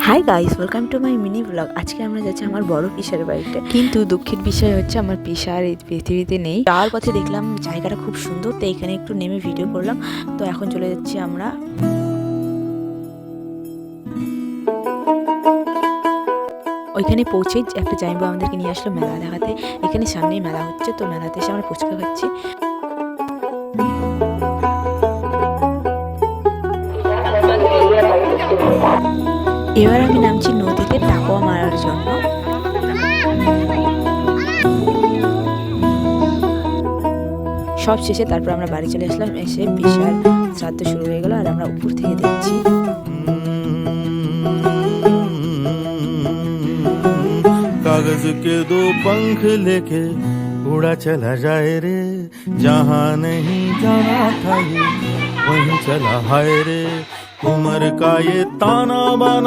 Hi guys, welcome to my mini blog. আজকে আমরা যাচ্ছি আমার বড় পিসার বাড়িতে, কিন্তু দুঃখের বিষয় হচ্ছে আমার পিসার এই পৃথিবীতে নেই। যাওয়ার পথে দেখলাম জায়গাটা খুব সুন্দর, তো এখানে একটু নেমে ভিডিও করলাম। তো এখন চলে যাচ্ছি আমরা। ওইখানে পৌঁছে একটা জামাইবাবু আমাদেরকে নিয়ে আসলো মেলা দেখাতে। এখানে সামনেই মেলা হচ্ছে, তো মেলাতে এসে আমরা ফুচকা খাচ্ছি। এবার আমি নামছি নদীতে টাকোয়া মারার জন্য। সব শেষে তারপর আমরা বাড়ি চলে আসলাম। এসে পিসার শ্রাদ্ধ শুরু হয়ে গেল, আর আমরা উপর থেকে দেখছি। कागज के दो पंख लेके उड़ा चला जाए रे, जहाँ नहीं जाना था ये वहीं चला हाय रे। उम्र का ये ताना बाना